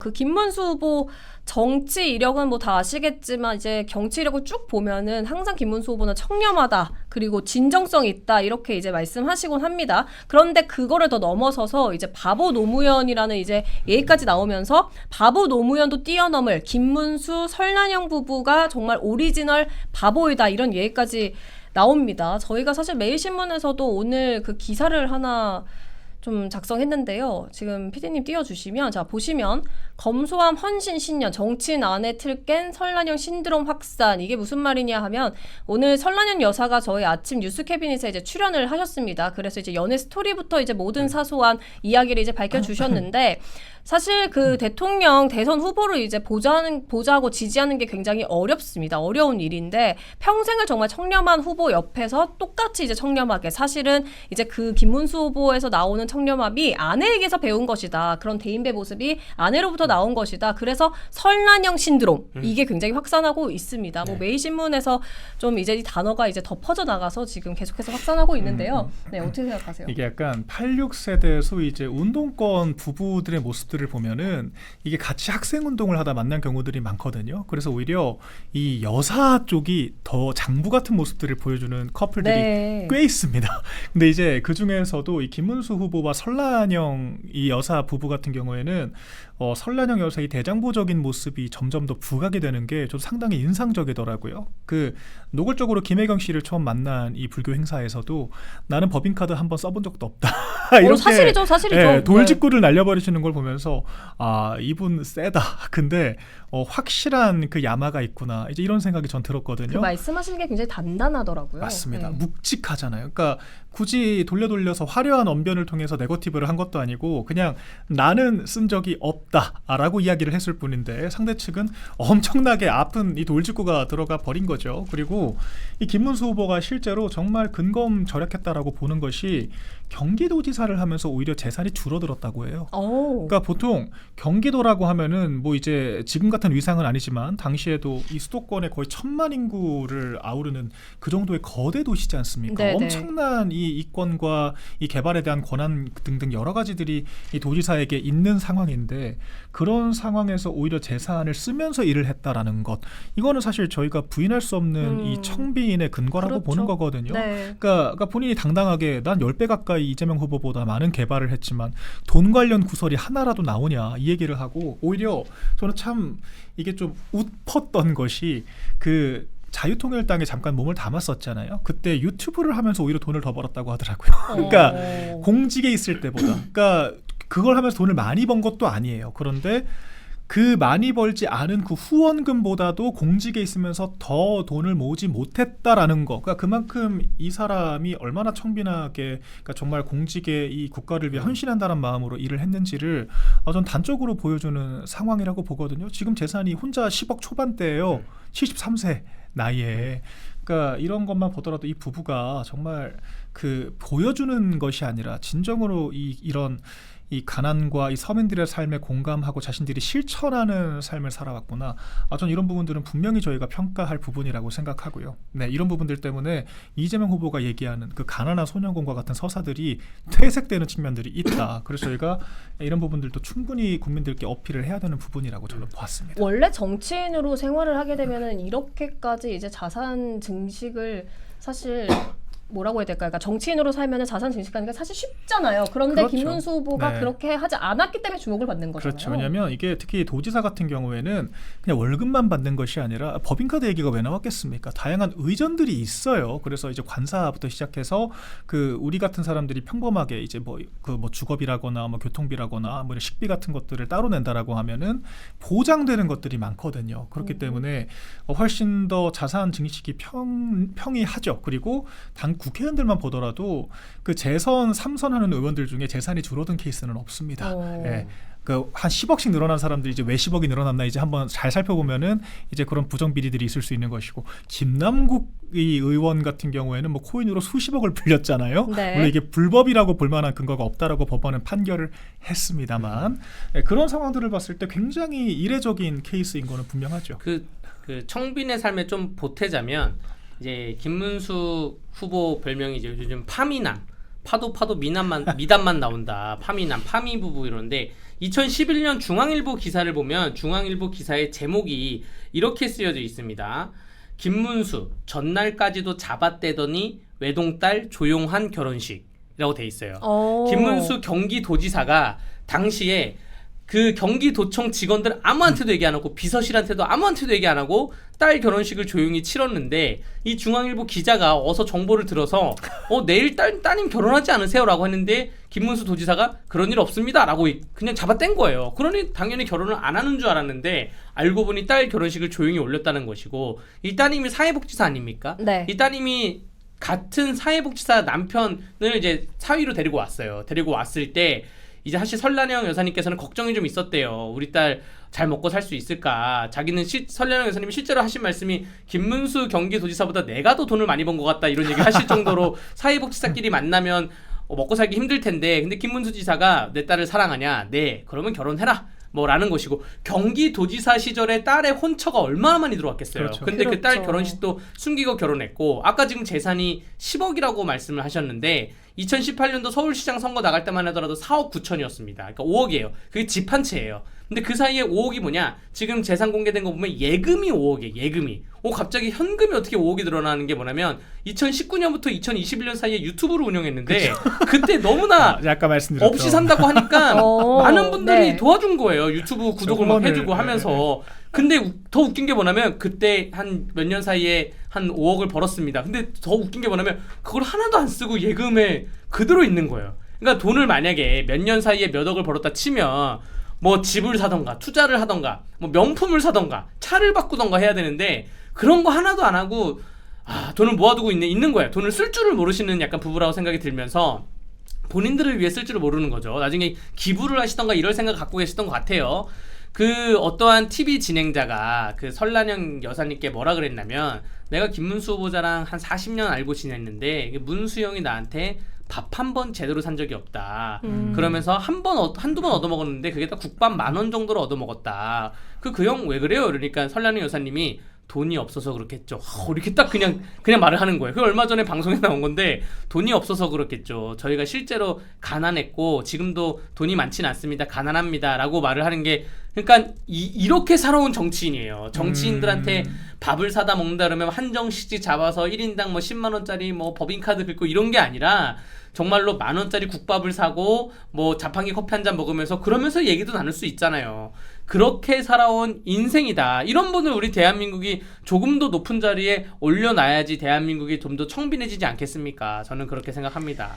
그 김문수 후보 정치 이력은 뭐 다 아시겠지만 이제 정치 이력을 쭉 보면은 항상 김문수 후보는 청렴하다 그리고 진정성 있다 이렇게 이제 말씀하시곤 합니다. 그런데 그거를 더 넘어서서 이제 바보 노무현이라는 이제 얘기까지 나오면서 바보 노무현도 뛰어넘을 김문수 설난영 부부가 정말 오리지널 바보이다 이런 얘기까지 나옵니다. 저희가 사실 매일신문에서도 오늘 그 기사를 하나 좀 작성했는데요. 지금 PD님 띄워주시면 자 보시면 검소함 헌신 신년 정치인 안에 틀 깬 설난영 신드롬 확산 이게 무슨 말이냐 하면 오늘 설난영 여사가 저희 아침 뉴스 캐비닛에 이제 출연을 하셨습니다. 그래서 이제 연애 스토리부터 이제 모든 사소한 이야기를 이제 밝혀주셨는데 사실 그 대통령 대선 후보를 이제 보좌하고 지지하는 게 굉장히 어렵습니다. 어려운 일인데 평생을 정말 청렴한 후보 옆에서 똑같이 이제 청렴하게 사실은 이제 그 김문수 후보에서 나오는 청렴함이 아내에게서 배운 것이다. 그런 대인배 모습이 아내로부터 나온 것이다. 그래서 설난영 신드롬 이게 굉장히 확산하고 있습니다. 뭐 매일신문에서 좀 이제 이 단어가 이제 더 퍼져 나가서 지금 계속해서 확산하고 있는데요. 네, 어떻게 생각하세요? 이게 약간 86세대 소위 이제 운동권 부부들의 모습들을 보면은 이게 같이 학생 운동을 하다 만난 경우들이 많거든요. 그래서 오히려 이 여사 쪽이 더 장부 같은 모습들을 보여주는 커플들이 꽤 있습니다. 근데 이제 그 중에서도 이 김문수 후보와 설난영 이 여사 부부 같은 경우에는 설난영 여사의 대장보적인 모습이 점점 더 부각이 되는 게 좀 상당히 인상적이더라고요. 그 노골적으로 김혜경 씨를 처음 만난 이 불교 행사에서도 나는 법인카드 한번 써본 적도 없다. 이렇게 사실이죠. 예, 돌직구를 날려버리시는 걸 보면서 아 이분 세다. 근데 확실한 그 야마가 있구나. 이제 이런 생각이 전 들었거든요. 그 말씀하시는 게 굉장히 단단하더라고요. 맞습니다. 묵직하잖아요. 그러니까 굳이 돌려서 화려한 언변을 통해서 네거티브를 한 것도 아니고 그냥 나는 쓴 적이 없다라고 이야기를 했을 뿐인데 상대 측은 엄청나게 아픈 이 돌직구가 들어가 버린 거죠. 그리고 이 김문수 후보가 실제로 정말 근검절약했다라고 보는 것이 경기도지사를 하면서 오히려 재산이 줄어들었다고 해요. 그러니까 보통 경기도라고 하면은 뭐 이제 지금 같은 위상은 아니지만 당시에도 이 수도권의 거의 1,000만 인구를 아우르는 그 정도의 거대 도시지 않습니까? 네네. 엄청난 이 이권과 이 개발에 대한 권한 등등 여러 가지들이 이 도지사에게 있는 상황인데 그런 상황에서 오히려 재산을 쓰면서 일을 했다라는 것 이거는 사실 저희가 부인할 수 없는 이 청비인의 근거라고 보는 거거든요. 그러니까 본인이 당당하게 난 10배 가까이 이재명 후보보다 많은 개발을 했지만 돈 관련 구설이 하나라도 나오냐 이 얘기를 하고 오히려 저는 참 이게 좀 웃펐던 것이 그 자유통일당에 잠깐 몸을 담았었잖아요. 그때 유튜브를 하면서 오히려 돈을 더 벌었다고 하더라고요. 그러니까 공직에 있을 때보다 그러니까 그걸 하면서 돈을 많이 번 것도 아니에요. 그런데 그 많이 벌지 않은 그 후원금보다도 공직에 있으면서 더 돈을 모으지 못했다라는 거. 그러니까 그만큼 이 사람이 얼마나 청빈하게 그러니까 정말 공직에 이 국가를 위해 헌신한다는 마음으로 일을 했는지를 전 단적으로 보여주는 상황이라고 보거든요. 지금 재산이 혼자 10억 초반대예요. 73세 나이에. 그러니까 이런 것만 보더라도 이 부부가 정말 그 보여주는 것이 아니라 진정으로 이런 이 가난과 이 서민들의 삶에 공감하고 자신들이 실천하는 삶을 살아왔구나. 전 이런 부분들은 분명히 저희가 평가할 부분이라고 생각하고요. 네, 이런 부분들 때문에 이재명 후보가 얘기하는 그 가난한 소년공과 같은 서사들이 퇴색되는 측면들이 있다. 그래서 저희가 이런 부분들도 충분히 국민들께 어필을 해야 되는 부분이라고 저는 보았습니다. 원래 정치인으로 생활을 하게 되면은 이렇게까지 이제 자산 증식을 사실 뭐라고 해야 될까요? 그러니까 정치인으로 살면 자산 증식하는 게 사실 쉽잖아요. 그런데 그렇죠. 김문수 후보가 그렇게 하지 않았기 때문에 주목을 받는 거잖아요. 그렇죠. 왜냐하면 이게 특히 도지사 같은 경우에는 그냥 월급만 받는 것이 아니라 법인카드 얘기가 왜 나왔겠습니까? 다양한 의전들이 있어요. 그래서 이제 관사부터 시작해서 그 우리 같은 사람들이 평범하게 이제 뭐 주거비라거나 뭐 교통비라거나 뭐 식비 같은 것들을 따로 낸다라고 하면은 보장되는 것들이 많거든요. 그렇기 때문에 훨씬 더 자산 증식이 평이하죠. 그리고 당 국회의원들만 보더라도 그 재선 3선하는 의원들 중에 재산이 줄어든 케이스는 없습니다. 예. 그 한 10억씩 늘어난 사람들이 이제 왜 10억이 늘어났나 이제 한번 잘 살펴보면은 이제 그런 부정 비리들이 있을 수 있는 것이고 김남국 의원 같은 경우에는 뭐 코인으로 수십억을 불렸잖아요. 물론 이게 불법이라고 볼 만한 근거가 없다라고 법원은 판결을 했습니다만 그런 상황들을 봤을 때 굉장히 이례적인 케이스인 거는 분명하죠. 그 청빈의 삶에 좀 보태자면 이제 김문수 후보 별명이 이제 요즘 파미남 파도 미담만 나온다. 파미남 파미 부부 이러는데 2011년 중앙일보 기사를 보면 중앙일보 기사의 제목이 이렇게 쓰여져 있습니다. 김문수 전날까지도 잡아떼더니 외동딸 조용한 결혼식이라고 돼 있어요. 김문수 경기도지사가 당시에 그 경기도청 직원들 아무한테도 얘기 안 하고 비서실한테도 아무한테도 얘기 안 하고 딸 결혼식을 조용히 치렀는데 이 중앙일보 기자가 어서 정보를 들어서 내일 따님 결혼하지 않으세요? 라고 했는데 김문수 도지사가 그런 일 없습니다 라고 그냥 잡아뗀 거예요. 그러니 당연히 결혼을 안 하는 줄 알았는데 알고 보니 딸 결혼식을 조용히 올렸다는 것이고 이 따님이 사회복지사 아닙니까? 네. 이 따님이 같은 사회복지사 남편을 이제 사위로 데리고 왔어요. 데리고 왔을 때 이제 사실 설란영 여사님께서는 걱정이 좀 있었대요. 우리 딸 잘 먹고 살 수 있을까? 자기는 설란영 여사님이 실제로 하신 말씀이 김문수 경기도지사보다 내가 더 돈을 많이 번 것 같다 이런 얘기 하실 정도로 사회복지사끼리 만나면 먹고 살기 힘들 텐데 근데 김문수 지사가 내 딸을 사랑하냐? 네. 그러면 결혼해라. 라는 것이고 경기도지사 시절에 딸의 혼처가 얼마나 많이 들어왔겠어요. 그렇죠. 근데 그 딸 그렇죠. 결혼식도 숨기고 결혼했고 아까 지금 재산이 10억이라고 말씀을 하셨는데 2018년도 서울시장 선거 나갈 때만 하더라도 4억 9천이었습니다. 그러니까 5억이에요. 그게 집 한 채예요. 근데 그 사이에 5억이 뭐냐? 지금 재산 공개된 거 보면 예금이 5억이에요. 예금이. 갑자기 현금이 어떻게 5억이 늘어나는 게 뭐냐면 2019년부터 2021년 사이에 유튜브를 운영했는데 그때 너무나 아까 말씀드렸죠. 없이 산다고 하니까 많은 분들이 네. 도와준 거예요. 유튜브 구독을 막 후원을, 해주고 하면서. 근데 더 웃긴 게 뭐냐면 그때 한 몇 년 사이에 한 5억을 벌었습니다. 근데 더 웃긴 게 뭐냐면 그걸 하나도 안 쓰고 예금에 그대로 있는 거예요. 그러니까 돈을 만약에 몇 년 사이에 몇 억을 벌었다 치면 집을 사던가 투자를 하던가 명품을 사던가 차를 바꾸던가 해야 되는데 그런 거 하나도 안 하고 돈을 모아두고 있는 거예요. 돈을 쓸 줄을 모르시는 약간 부부라고 생각이 들면서 본인들을 위해 쓸 줄을 모르는 거죠. 나중에 기부를 하시던가 이럴 생각 갖고 계시던 것 같아요. 그 어떠한 TV 진행자가 그 설란영 여사님께 뭐라 그랬냐면 내가 김문수 후보자랑 한 40년 알고 지냈는데 문수 형이 나한테 밥 한 번 제대로 산 적이 없다. 그러면서 한두 번 얻어먹었는데 그게 다 국밥 10,000원 정도로 얻어먹었다. 그 형 왜 그래요? 그러니까 설란영 여사님이 돈이 없어서 그렇겠죠. 이렇게 딱 그냥 말을 하는 거예요. 그 얼마 전에 방송에 나온 건데 돈이 없어서 그렇겠죠. 저희가 실제로 가난했고 지금도 돈이 많지는 않습니다. 가난합니다라고 말을 하는 게 그러니까 이렇게 살아온 정치인이에요. 정치인들한테 밥을 사다 먹는다 그러면 한정식집 잡아서 1인당 10만 원짜리 법인카드 긁고 이런 게 아니라 정말로 10,000원짜리 국밥을 사고 자판기 커피 한 잔 먹으면서 그러면서 얘기도 나눌 수 있잖아요. 그렇게 살아온 인생이다. 이런 분을 우리 대한민국이 조금 더 높은 자리에 올려놔야지 대한민국이 좀 더 청빈해지지 않겠습니까? 저는 그렇게 생각합니다.